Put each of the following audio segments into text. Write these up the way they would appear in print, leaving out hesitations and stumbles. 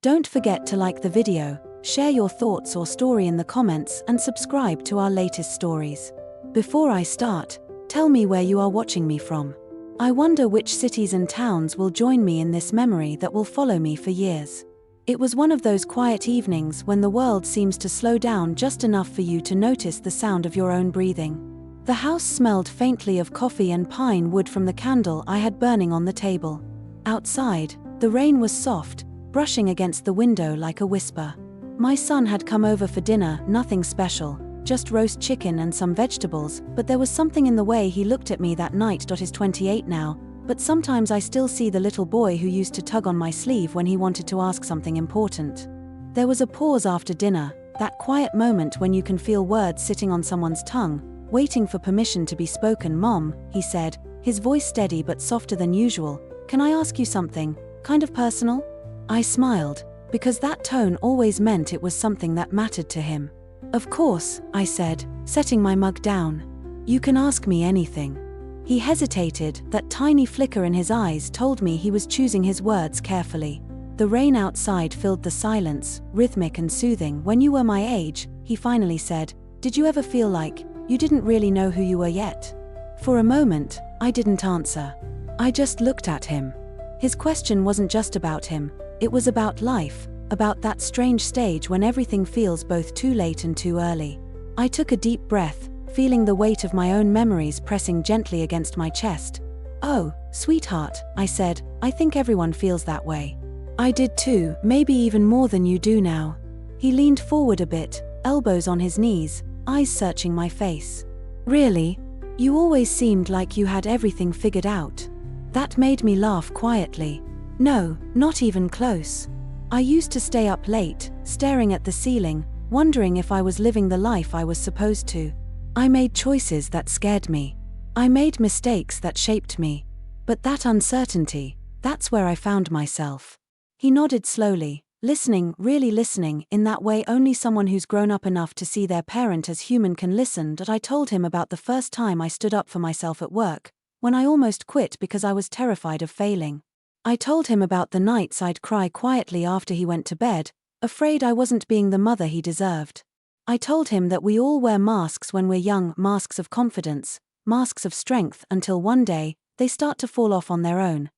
Don't forget to like the video, share your thoughts or story in the comments and subscribe to our latest stories. Before I start, tell me where you are watching me from. I wonder which cities and towns will join me in this memory that will follow me for years. It was one of those quiet evenings when the world seems to slow down just enough for you to notice the sound of your own breathing. The house smelled faintly of coffee and pine wood from the candle I had burning on the table. Outside, the rain was soft, brushing against the window like a whisper. My son had come over for dinner, nothing special, just roast chicken and some vegetables, but there was something in the way he looked at me that night. He's 28 now, but sometimes I still see the little boy who used to tug on my sleeve when he wanted to ask something important. There was a pause after dinner, that quiet moment when you can feel words sitting on someone's tongue, waiting for permission to be spoken. "Mom," he said, his voice steady but softer than usual, "can I ask you something, kind of personal?" I smiled, because that tone always meant it was something that mattered to him. "Of course," I said, setting my mug down. "You can ask me anything." He hesitated, that tiny flicker in his eyes told me he was choosing his words carefully. The rain outside filled the silence, rhythmic and soothing. "When you were my age," he finally said, "did you ever feel like you didn't really know who you were yet?" For a moment, I didn't answer. I just looked at him. His question wasn't just about him, it was about life, about that strange stage when everything feels both too late and too early. I took a deep breath, feeling the weight of my own memories pressing gently against my chest. "Oh, sweetheart," I said, "I think everyone feels that way." "I did too, maybe even more than you do now." He leaned forward a bit, elbows on his knees, eyes searching my face. "Really? You always seemed like you had everything figured out." That made me laugh quietly. "No, not even close. I used to stay up late, staring at the ceiling, wondering if I was living the life I was supposed to. I made choices that scared me. I made mistakes that shaped me. But that uncertainty, that's where I found myself." He nodded slowly, listening, really listening, in that way only someone who's grown up enough to see their parent as human can listen. I told him about the first time I stood up for myself at work, when I almost quit because I was terrified of failing. I told him about the nights I'd cry quietly after he went to bed, afraid I wasn't being the mother he deserved. I told him that we all wear masks when we're young, masks of confidence, masks of strength, until one day, they start to fall off on their own.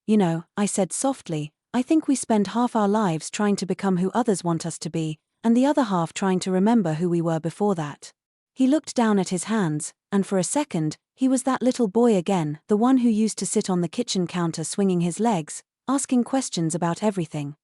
"You know," I said softly, "I think we spend half our lives trying to become who others want us to be, and the other half trying to remember who we were before that." He looked down at his hands, and for a second, he was that little boy again, the one who used to sit on the kitchen counter swinging his legs, asking questions about everything.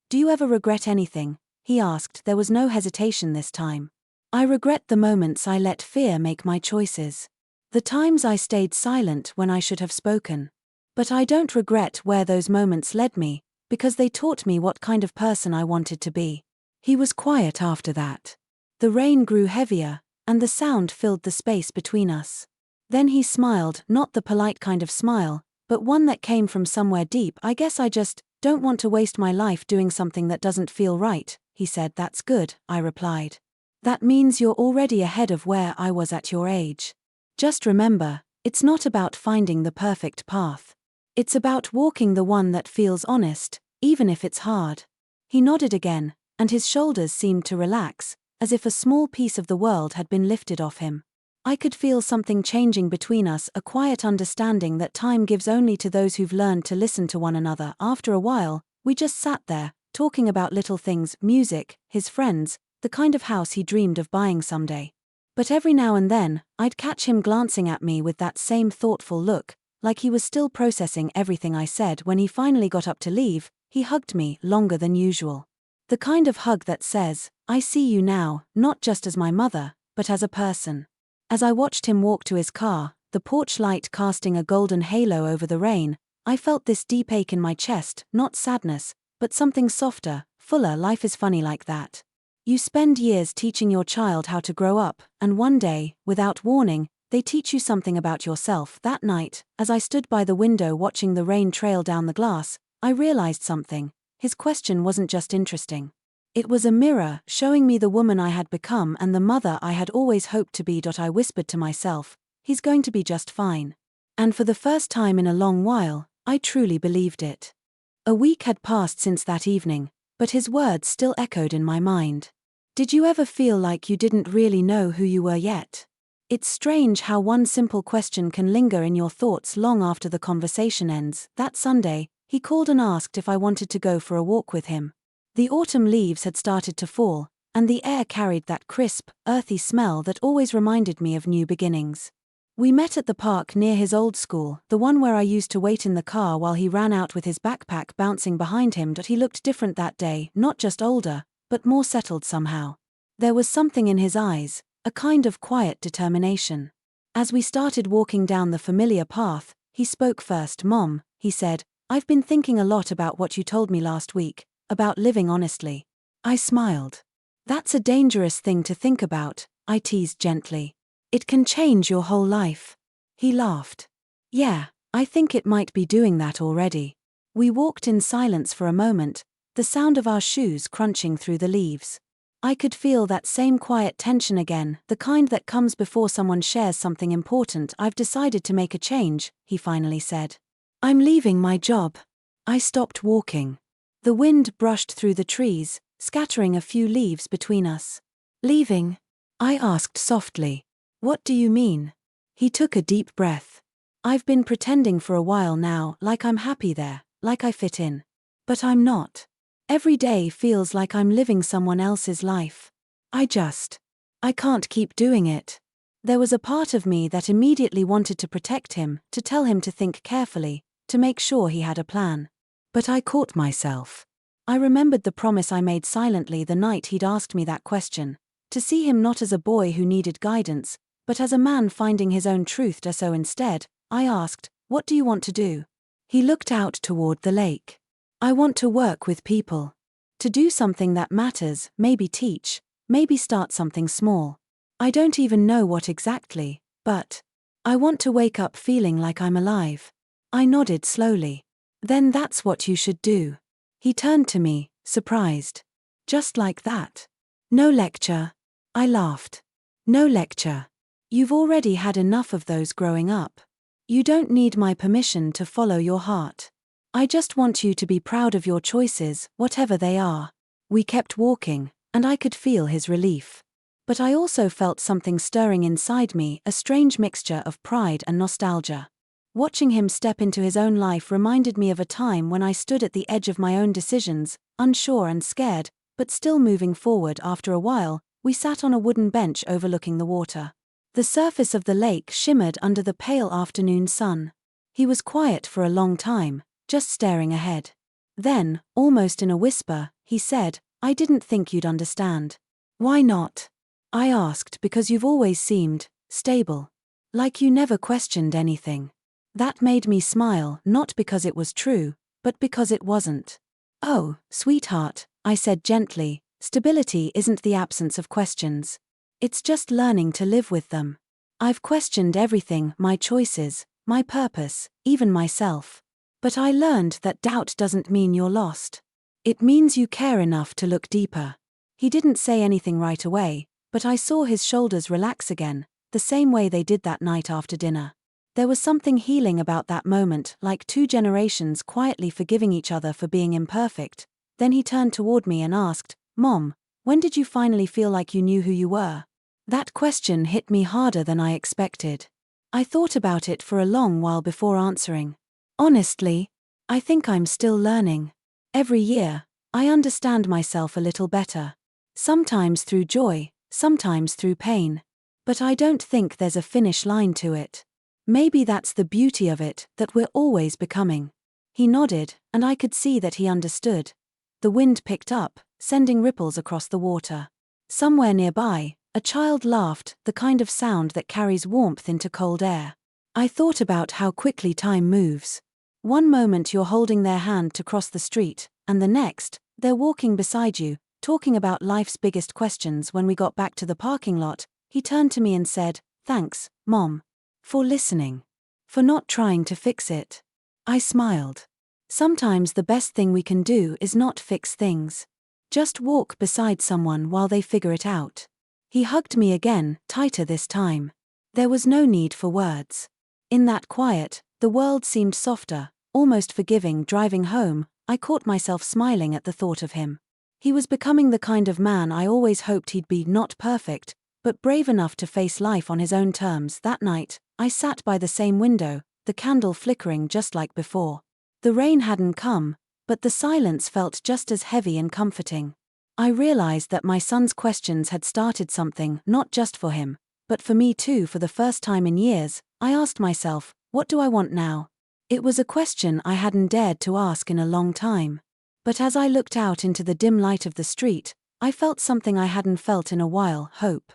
"Do you ever regret anything?" he asked. There was no hesitation this time. "I regret the moments I let fear make my choices. The times I stayed silent when I should have spoken. But I don't regret where those moments led me, because they taught me what kind of person I wanted to be." He was quiet after that. The rain grew heavier, and the sound filled the space between us. Then he smiled, not the polite kind of smile, but one that came from somewhere deep. "I guess I just don't want to waste my life doing something that doesn't feel right," he said. "That's good," I replied. "That means you're already ahead of where I was at your age. Just remember, it's not about finding the perfect path. It's about walking the one that feels honest, even if it's hard." He nodded again, and his shoulders seemed to relax, as if a small piece of the world had been lifted off him. I could feel something changing between us, a quiet understanding that time gives only to those who've learned to listen to one another. After a while, we just sat there, talking about little things, music, his friends, the kind of house he dreamed of buying someday. But every now and then, I'd catch him glancing at me with that same thoughtful look, like he was still processing everything I said. When he finally got up to leave, he hugged me longer than usual. The kind of hug that says, "I see you now, not just as my mother, but as a person." As I watched him walk to his car, the porch light casting a golden halo over the rain, I felt this deep ache in my chest, not sadness, but something softer, fuller. Life is funny like that. You spend years teaching your child how to grow up, and one day, without warning, they teach you something about yourself. That night, as I stood by the window watching the rain trail down the glass, I realized something. His question wasn't just interesting. It was a mirror, showing me the woman I had become and the mother I had always hoped to be. I whispered to myself, "He's going to be just fine." And for the first time in a long while, I truly believed it. A week had passed since that evening, but his words still echoed in my mind. Did you ever feel like you didn't really know who you were yet? It's strange how one simple question can linger in your thoughts long after the conversation ends. That Sunday, he called and asked if I wanted to go for a walk with him. The autumn leaves had started to fall, and the air carried that crisp, earthy smell that always reminded me of new beginnings. We met at the park near his old school, the one where I used to wait in the car while he ran out with his backpack bouncing behind him. He looked different that day, not just older, but more settled somehow. There was something in his eyes, a kind of quiet determination. As we started walking down the familiar path, he spoke first. "Mom," he said, "I've been thinking a lot about what you told me last week, about living honestly." I smiled. "That's a dangerous thing to think about," I teased gently. "It can change your whole life." He laughed. "Yeah, I think it might be doing that already." We walked in silence for a moment, the sound of our shoes crunching through the leaves. I could feel that same quiet tension again, the kind that comes before someone shares something important. "I've decided to make a change," he finally said. "I'm leaving my job." I stopped walking. The wind brushed through the trees, scattering a few leaves between us. "Leaving?" I asked softly. "What do you mean?" He took a deep breath. "I've been pretending for a while now, like I'm happy there, like I fit in. But I'm not. Every day feels like I'm living someone else's life. I can't keep doing it." There was a part of me that immediately wanted to protect him, to tell him to think carefully, to make sure he had a plan. But I caught myself. I remembered the promise I made silently the night he'd asked me that question, to see him not as a boy who needed guidance, but as a man finding his own truth. So instead, I asked, "What do you want to do?" He looked out toward the lake. "I want to work with people. To do something that matters, maybe teach, maybe start something small. I don't even know what exactly, but I want to wake up feeling like I'm alive." I nodded slowly. "Then that's what you should do." He turned to me, surprised. "Just like that? No lecture?" I laughed. "No lecture. You've already had enough of those growing up. You don't need my permission to follow your heart. I just want you to be proud of your choices, whatever they are." We kept walking, and I could feel his relief. But I also felt something stirring inside me, a strange mixture of pride and nostalgia. Watching him step into his own life reminded me of a time when I stood at the edge of my own decisions, unsure and scared, but still moving forward. After a while, we sat on a wooden bench overlooking the water. The surface of the lake shimmered under the pale afternoon sun. He was quiet for a long time, just staring ahead. Then, almost in a whisper, he said, "I didn't think you'd understand." "Why not?" I asked. "Because you've always seemed stable. Like you never questioned anything." That made me smile, not because it was true, but because it wasn't. "Oh, sweetheart," I said gently, "stability isn't the absence of questions. It's just learning to live with them. I've questioned everything, my choices, my purpose, even myself. But I learned that doubt doesn't mean you're lost. It means you care enough to look deeper." He didn't say anything right away, but I saw his shoulders relax again, the same way they did that night after dinner. There was something healing about that moment, like two generations quietly forgiving each other for being imperfect. Then he turned toward me and asked, "Mom, when did you finally feel like you knew who you were?" That question hit me harder than I expected. I thought about it for a long while before answering. Honestly, I think I'm still learning. Every year, I understand myself a little better. Sometimes through joy, sometimes through pain. But I don't think there's a finish line to it. Maybe that's the beauty of it, that we're always becoming. He nodded, and I could see that he understood. The wind picked up, sending ripples across the water. Somewhere nearby, a child laughed, the kind of sound that carries warmth into cold air. I thought about how quickly time moves. One moment you're holding their hand to cross the street, and the next, they're walking beside you, talking about life's biggest questions. When we got back to the parking lot, he turned to me and said, "Thanks, Mom. For listening. For not trying to fix it." I smiled. Sometimes the best thing we can do is not fix things. Just walk beside someone while they figure it out. He hugged me again, tighter this time. There was no need for words. In that quiet, the world seemed softer, almost forgiving. Driving home, I caught myself smiling at the thought of him. He was becoming the kind of man I always hoped he'd be, not perfect, but brave enough to face life on his own terms. That night, I sat by the same window, the candle flickering just like before. The rain hadn't come, but the silence felt just as heavy and comforting. I realized that my son's questions had started something, not just for him, but for me too. For the first time in years, I asked myself, what do I want now? It was a question I hadn't dared to ask in a long time. But as I looked out into the dim light of the street, I felt something I hadn't felt in a while: hope.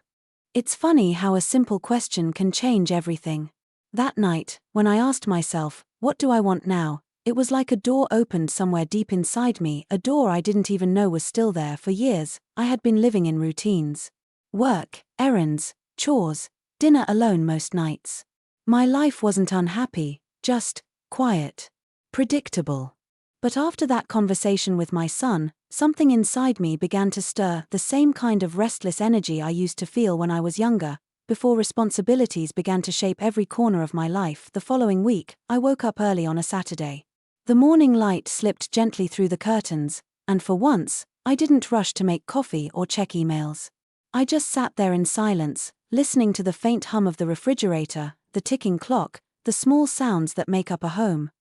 It's funny how a simple question can change everything. That night, when I asked myself, what do I want now? It was like a door opened somewhere deep inside me, a door I didn't even know was still there. For years, I had been living in routines. Work, errands, chores, dinner alone most nights. My life wasn't unhappy, just quiet, predictable. But after that conversation with my son, something inside me began to stir, the same kind of restless energy I used to feel when I was younger, before responsibilities began to shape every corner of my life. The following week, I woke up early on a Saturday. The morning light slipped gently through the curtains, and for once, I didn't rush to make coffee or check emails. I just sat there in silence, listening to the faint hum of the refrigerator, the ticking clock, the small sounds that make up a home.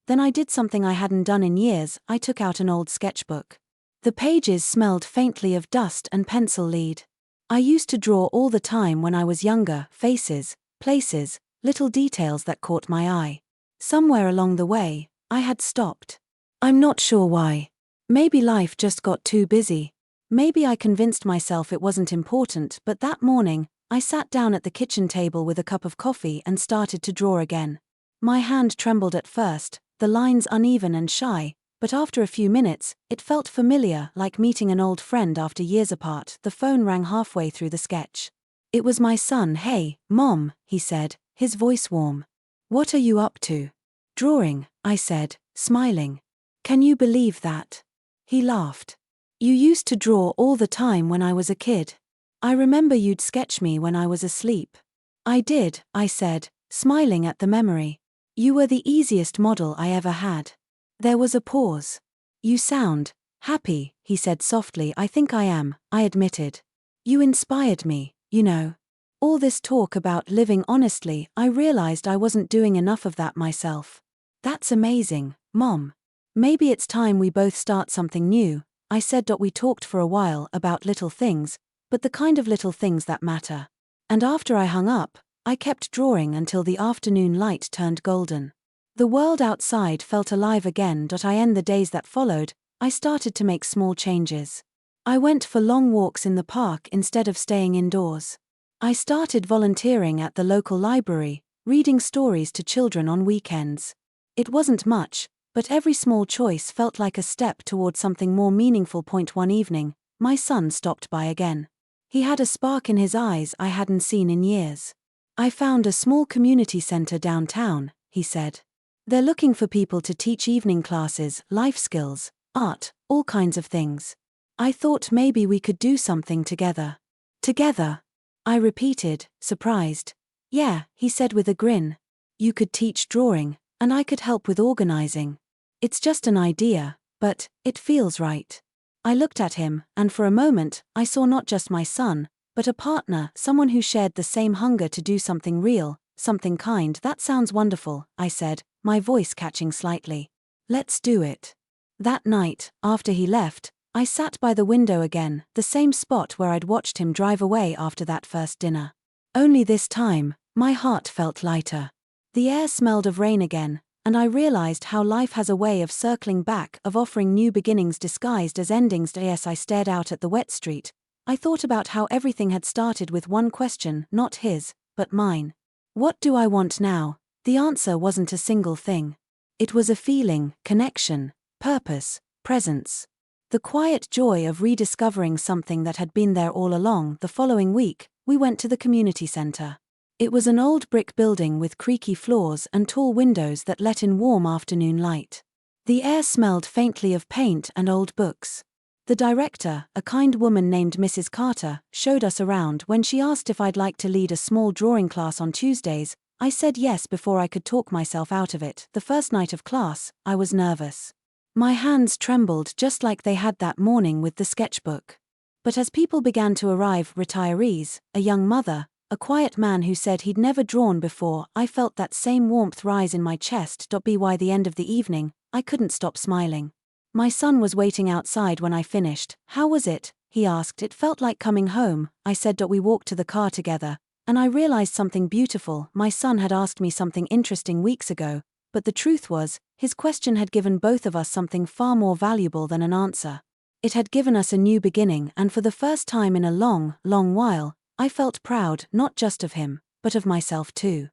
Then I did something I hadn't done in years. I took out an old sketchbook. The pages smelled faintly of dust and pencil lead. I used to draw all the time when I was younger: faces, places, little details that caught my eye. Somewhere along the way, I had stopped. I'm not sure why. Maybe life just got too busy. Maybe I convinced myself it wasn't important. But that morning, I sat down at the kitchen table with a cup of coffee and started to draw again. My hand trembled at first, the lines uneven and shy, but after a few minutes, it felt familiar, like meeting an old friend after years apart. The phone rang halfway through the sketch. It was my son. "Hey, Mom," he said, his voice warm. "What are you up to?" "Drawing," I said, smiling. "Can you believe that?" He laughed. "You used to draw all the time when I was a kid. I remember you'd sketch me when I was asleep." "I did," I said, smiling at the memory. "You were the easiest model I ever had." There was a pause. "You sound happy," he said softly. "I think I am," I admitted. "You inspired me, you know." All this talk about living honestly, I realized I wasn't doing enough of that myself. "That's amazing, Mom. Maybe it's time we both start something new," I said. We talked for a while about little things, but the kind of little things that matter. And after I hung up, I kept drawing until the afternoon light turned golden. The world outside felt alive again. In the days that followed, I started to make small changes. I went for long walks in the park instead of staying indoors. I started volunteering at the local library, reading stories to children on weekends. It wasn't much, but every small choice felt like a step toward something more meaningful. One evening, my son stopped by again. He had a spark in his eyes I hadn't seen in years. "I found a small community center downtown," he said. "They're looking for people to teach evening classes, life skills, art, all kinds of things. I thought maybe we could do something together." "Together?" I repeated, surprised. "Yeah," he said with a grin. "You could teach drawing, and I could help with organizing. It's just an idea, but it feels right." I looked at him, and for a moment, I saw not just my son, but a partner, someone who shared the same hunger to do something real, something kind. "That sounds wonderful," I said, my voice catching slightly. "Let's do it." That night, after he left, I sat by the window again, the same spot where I'd watched him drive away after that first dinner. Only this time, my heart felt lighter. The air smelled of rain again, and I realized how life has a way of circling back, of offering new beginnings disguised as endings. As I stared out at the wet street, I thought about how everything had started with one question, not his, but mine. What do I want now? The answer wasn't a single thing. It was a feeling, connection, purpose, presence. The quiet joy of rediscovering something that had been there all along. The following week, we went to the community center. It was an old brick building with creaky floors and tall windows that let in warm afternoon light. The air smelled faintly of paint and old books. The director, a kind woman named Mrs. Carter, showed us around. When she asked if I'd like to lead a small drawing class on Tuesdays, I said yes before I could talk myself out of it. The first night of class, I was nervous. My hands trembled just like they had that morning with the sketchbook. But as people began to arrive, retirees, a young mother, a quiet man who said he'd never drawn before, I felt that same warmth rise in my chest. By the end of the evening, I couldn't stop smiling. My son was waiting outside when I finished. How was it? He asked. It felt like coming home, I said. We walked to the car together, and I realized something beautiful. My son had asked me something interesting weeks ago, but the truth was, his question had given both of us something far more valuable than an answer. It had given us a new beginning, and for the first time in a long, long while, I felt proud, not just of him, but of myself too.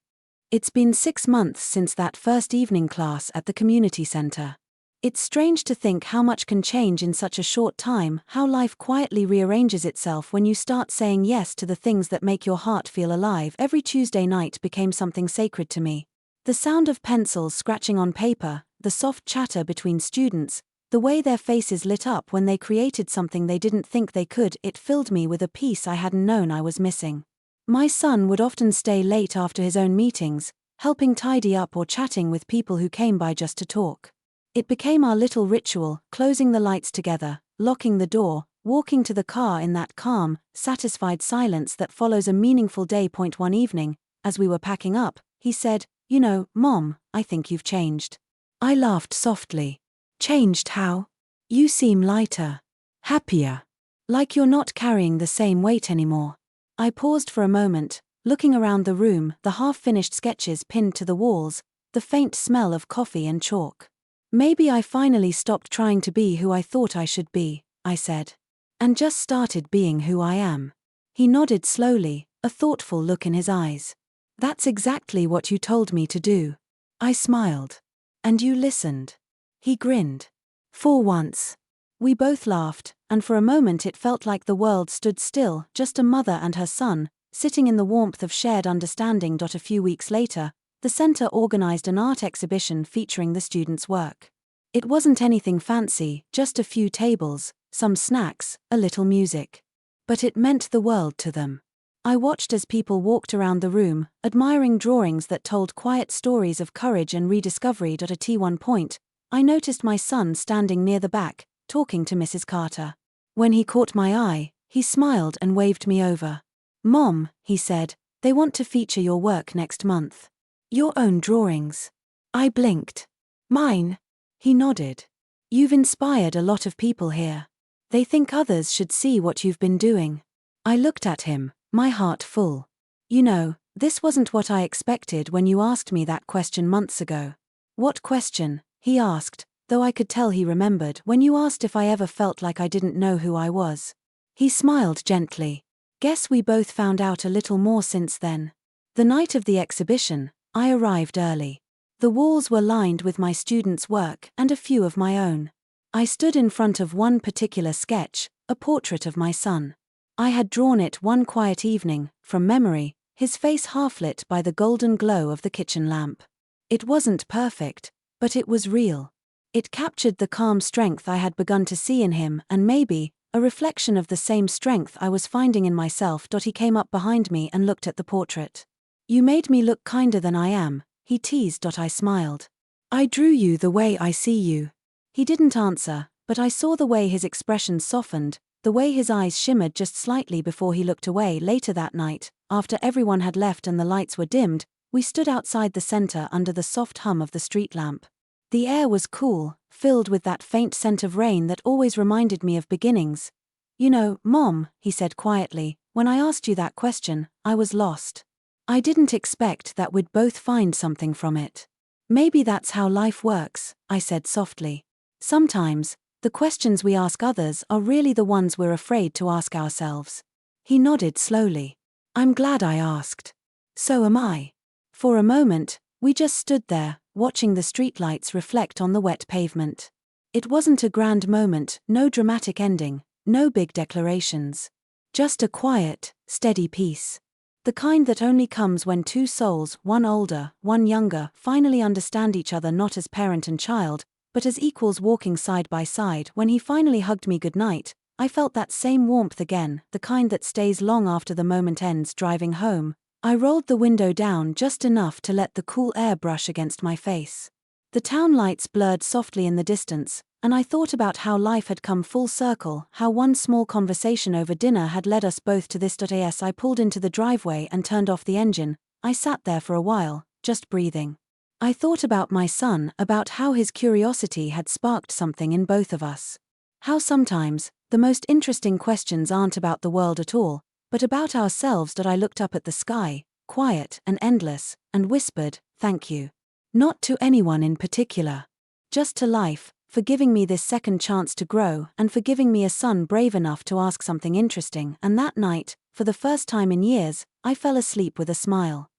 It's been 6 months since that first evening class at the community center. It's strange to think how much can change in such a short time, how life quietly rearranges itself when you start saying yes to the things that make your heart feel alive. Every Tuesday night became something sacred to me. The sound of pencils scratching on paper, the soft chatter between students, the way their faces lit up when they created something they didn't think they could, it filled me with a peace I hadn't known I was missing. My son would often stay late after his own meetings, helping tidy up or chatting with people who came by just to talk. It became our little ritual, closing the lights together, locking the door, walking to the car in that calm, satisfied silence that follows a meaningful day. One evening, as we were packing up, he said, "You know, Mom, I think you've changed." I laughed softly. "Changed how?" "You seem lighter. Happier. Like you're not carrying the same weight anymore." I paused for a moment, looking around the room, the half-finished sketches pinned to the walls, the faint smell of coffee and chalk. "Maybe I finally stopped trying to be who I thought I should be," I said, "and just started being who I am." He nodded slowly, a thoughtful look in his eyes. "That's exactly what you told me to do." I smiled. "And you listened." He grinned. "For once." We both laughed, and for a moment it felt like the world stood still, just a mother and her son, sitting in the warmth of shared understanding. A few weeks later, the center organized an art exhibition featuring the students' work. It wasn't anything fancy, just a few tables, some snacks, a little music. But it meant the world to them. I watched as people walked around the room, admiring drawings that told quiet stories of courage and rediscovery. At one point, I noticed my son standing near the back, talking to Mrs. Carter. When he caught my eye, he smiled and waved me over. "Mom," he said, "they want to feature your work next month." "Your own drawings?" I blinked. "Mine?" He nodded. "You've inspired a lot of people here. They think others should see what you've been doing." I looked at him, my heart full. "You know, this wasn't what I expected when you asked me that question months ago." "What question?" he asked, though I could tell he remembered. "When you asked if I ever felt like I didn't know who I was." He smiled gently. "Guess we both found out a little more since then." The night of the exhibition, I arrived early. The walls were lined with my students' work and a few of my own. I stood in front of one particular sketch, a portrait of my son. I had drawn it one quiet evening, from memory, his face half-lit by the golden glow of the kitchen lamp. It wasn't perfect, but it was real. It captured the calm strength I had begun to see in him, and maybe, a reflection of the same strength I was finding in myself. He came up behind me and looked at the portrait. "You made me look kinder than I am," he teased. I smiled. "I drew you the way I see you." He didn't answer, but I saw the way his expression softened, the way his eyes shimmered just slightly before he looked away. Later that night, after everyone had left and the lights were dimmed, we stood outside the center under the soft hum of the street lamp. The air was cool, filled with that faint scent of rain that always reminded me of beginnings. "You know, Mom," he said quietly, "when I asked you that question, I was lost. I didn't expect that we'd both find something from it." "Maybe that's how life works," I said softly. "Sometimes, the questions we ask others are really the ones we're afraid to ask ourselves." He nodded slowly. "I'm glad I asked." "So am I." For a moment, we just stood there, watching the streetlights reflect on the wet pavement. It wasn't a grand moment, no dramatic ending, no big declarations. Just a quiet, steady peace. The kind that only comes when two souls, one older, one younger, finally understand each other not as parent and child, but as equals walking side by side. When he finally hugged me goodnight, I felt that same warmth again, the kind that stays long after the moment ends. Driving home, I rolled the window down just enough to let the cool air brush against my face. The town lights blurred softly in the distance, and I thought about how life had come full circle, how one small conversation over dinner had led us both to this. As I pulled into the driveway and turned off the engine, I sat there for a while, just breathing. I thought about my son, about how his curiosity had sparked something in both of us. How sometimes, the most interesting questions aren't about the world at all, but about ourselves. I looked up at the sky, quiet and endless, and whispered, "Thank you." Not to anyone in particular. Just to life, for giving me this second chance to grow, and for giving me a son brave enough to ask something interesting. And that night, for the first time in years, I fell asleep with a smile.